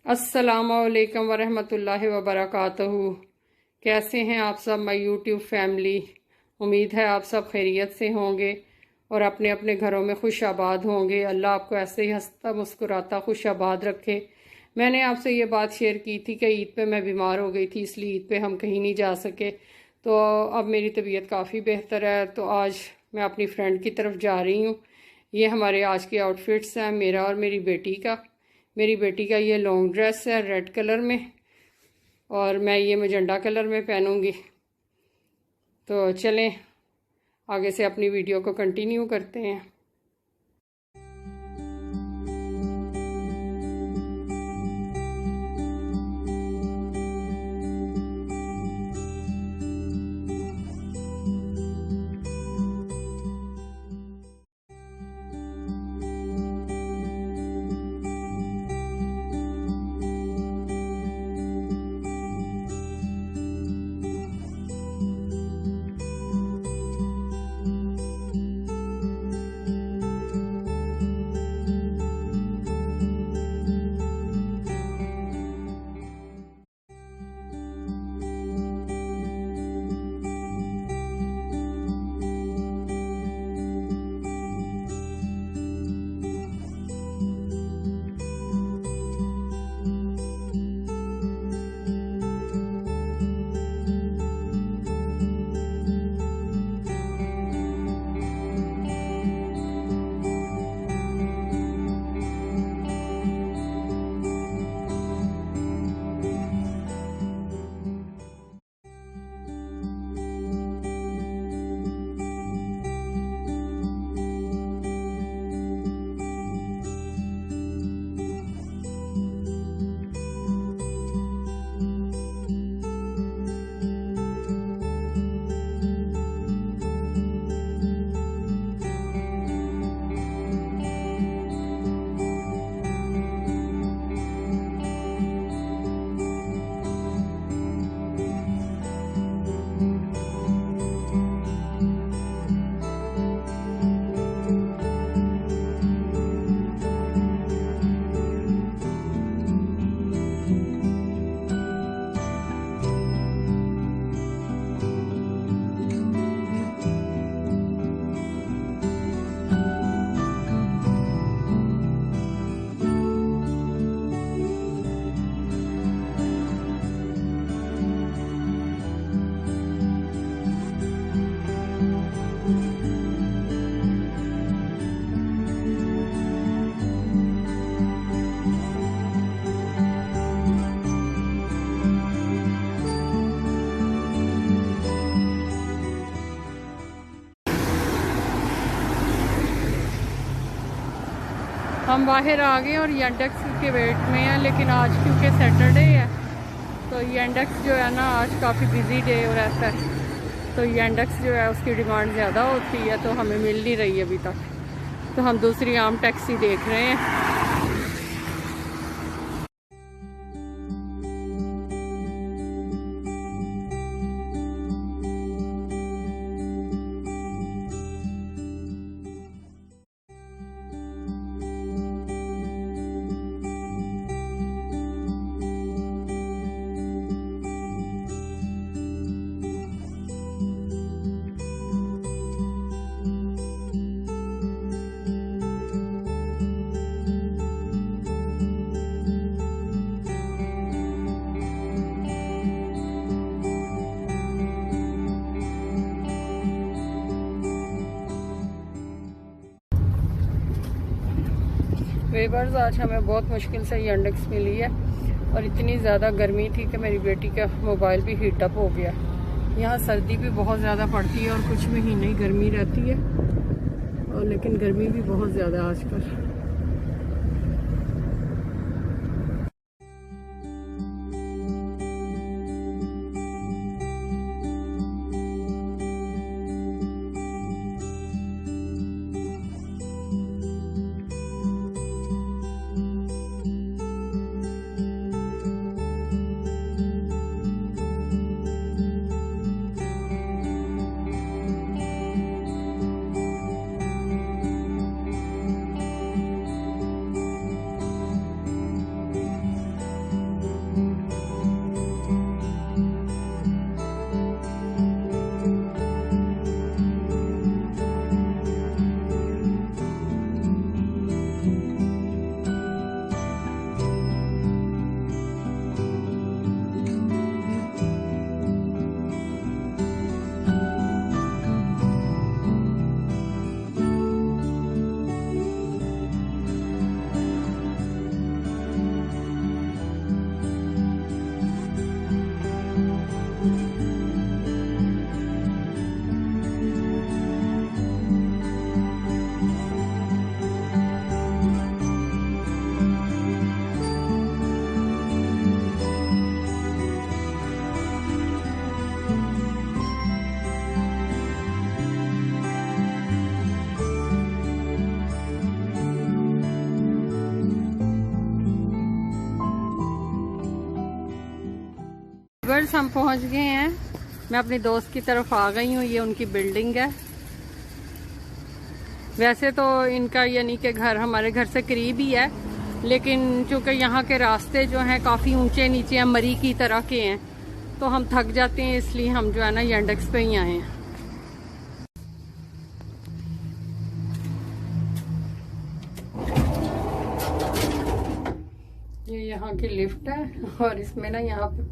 अस्सलामुअलैकुम वरहमतुल्लाहि वबरकातुहू। कैसे हैं आप सब माय यूट्यूब फैमिली। उम्मीद है आप सब खैरियत से होंगे और अपने अपने घरों में खुश आबाद होंगे। अल्लाह आपको ऐसे ही हंसता मुस्कुराता खुश आबाद रखे। मैंने आपसे ये बात शेयर की थी कि ईद पे मैं बीमार हो गई थी, इसलिए ईद पे हम कहीं नहीं जा सके। तो अब मेरी तबीयत काफ़ी बेहतर है, तो आज मैं अपनी फ्रेंड की तरफ जा रही हूँ। ये हमारे आज के आउटफिट्स हैं, मेरा और मेरी बेटी का। मेरी बेटी का ये लॉन्ग ड्रेस है रेड कलर में और मैं ये मजेंडा कलर में पहनूंगी। तो चलें आगे से अपनी वीडियो को कंटिन्यू करते हैं। हम बाहर आ गए और येंडेक्स के वेट में हैं, लेकिन आज क्योंकि सैटरडे है तो येंडेक्स जो है ना आज काफ़ी बिजी डे हो रहता है, तो येंडेक्स जो है उसकी डिमांड ज़्यादा होती है, तो हमें मिल नहीं रही अभी तक। तो हम दूसरी आम टैक्सी देख रहे हैं। वेवर्स आज हमें बहुत मुश्किल से येंडेक्स मिली है और इतनी ज़्यादा गर्मी थी कि मेरी बेटी का मोबाइल भी हीटअप हो गया। यहाँ सर्दी भी बहुत ज़्यादा पड़ती है और कुछ महीने ही गर्मी रहती है, और लेकिन गर्मी भी बहुत ज़्यादा आजकल। व्यूअर्स हम पहुंच गए हैं। मैं अपनी दोस्त की तरफ आ गई हूँ। ये उनकी बिल्डिंग है। वैसे तो इनका यानी कि घर हमारे घर से करीब ही है, लेकिन चूँकि यहाँ के रास्ते जो हैं काफ़ी ऊंचे नीचे हैं, मरी की तरह के हैं, तो हम थक जाते हैं, इसलिए हम जो है ना यांडेक्स पे ही आए हैं। ये यहाँ की लिफ्ट है और इसमें ना यहाँ पे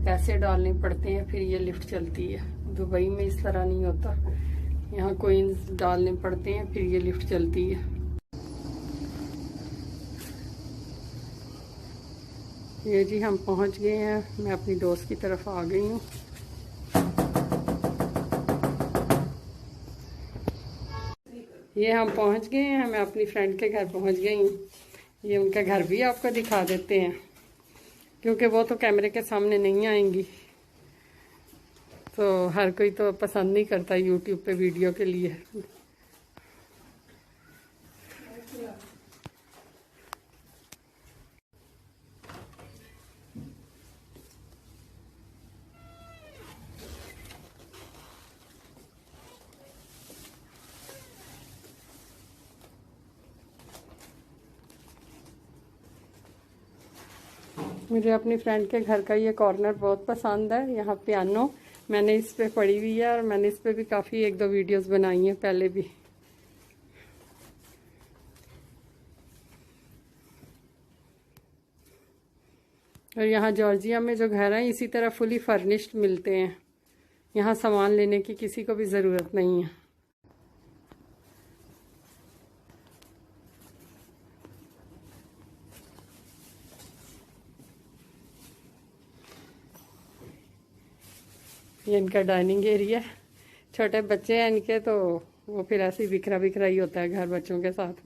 पैसे डालने पड़ते हैं, फिर ये लिफ्ट चलती है। दुबई में इस तरह नहीं होता, यहाँ कोइंस डालने पड़ते हैं, फिर ये लिफ्ट चलती है। ये जी हम पहुँच गए हैं। मैं अपनी दोस्त की तरफ आ गई हूँ। ये हम पहुँच गए हैं। मैं अपनी फ्रेंड के घर पहुँच गई हूँ। ये उनका घर भी आपको दिखा देते हैं, क्योंकि वो तो कैमरे के सामने नहीं आएंगी, तो हर कोई तो पसंद नहीं करता यूट्यूब पे वीडियो के लिए। मुझे अपनी फ्रेंड के घर का ये कॉर्नर बहुत पसंद है। यहाँ पियानो मैंने इस पे पड़ी हुई है और मैंने इस पे भी काफ़ी 1-2 वीडियोस बनाई हैं पहले भी। और यहाँ जॉर्जिया में जो घर हैं इसी तरह फुली फर्निश्ड मिलते हैं। यहाँ सामान लेने की किसी को भी ज़रूरत नहीं है। ये इनका डाइनिंग एरिया है। छोटे बच्चे हैं इनके, तो वो फिर ऐसे ही बिखरा बिखरा ही होता है घर बच्चों के साथ।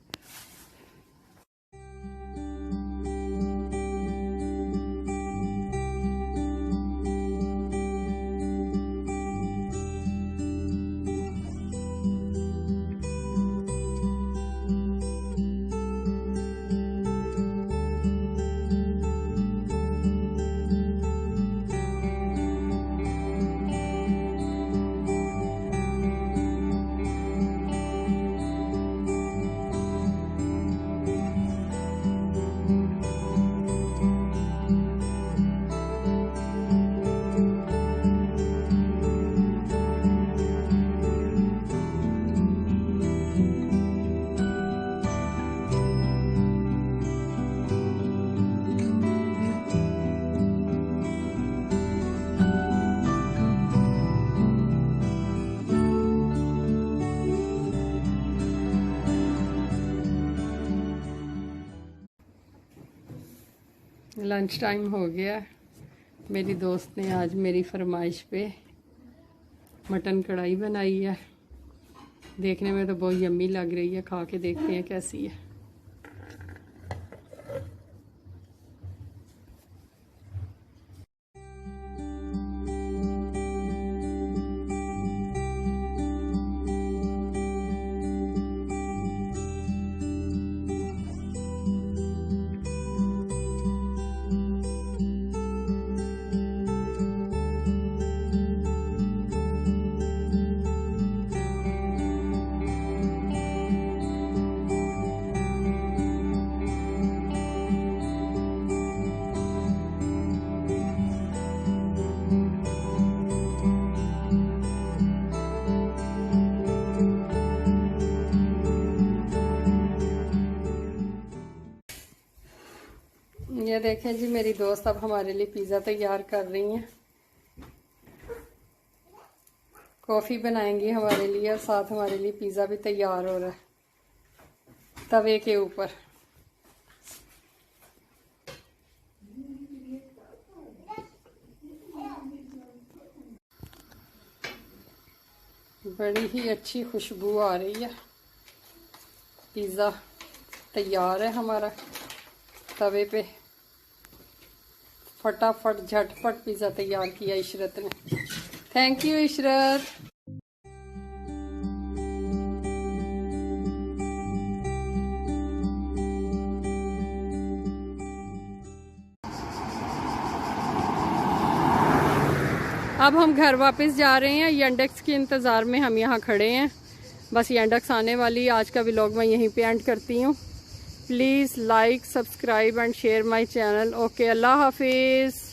लंच टाइम हो गया। मेरी दोस्त ने आज मेरी फरमाइश पे मटन कढ़ाई बनाई है। देखने में तो बहुत यम्मी लग रही है, खा के देखते हैं कैसी है। ये देखें जी, मेरी दोस्त अब हमारे लिए पिज़्ज़ा तैयार कर रही हैं। कॉफ़ी बनाएंगी हमारे लिए और साथ हमारे लिए पिज़्ज़ा भी तैयार हो रहा है तवे के ऊपर। बड़ी ही अच्छी खुशबू आ रही है। पिज़्ज़ा तैयार है हमारा तवे पे। फटाफट झटपट पिज़्ज़ा तैयार किया इशरत ने। Thank you Ishrat. अब हम घर वापस जा रहे हैं। यंडेक्स के इंतज़ार में हम यहाँ खड़े हैं। बस यंडेक्स आने वाली। आज का व्लॉग मैं यहीं पे एंड करती हूँ। Please like, subscribe and share my channel. Okay, अल्लाह हाफिज़।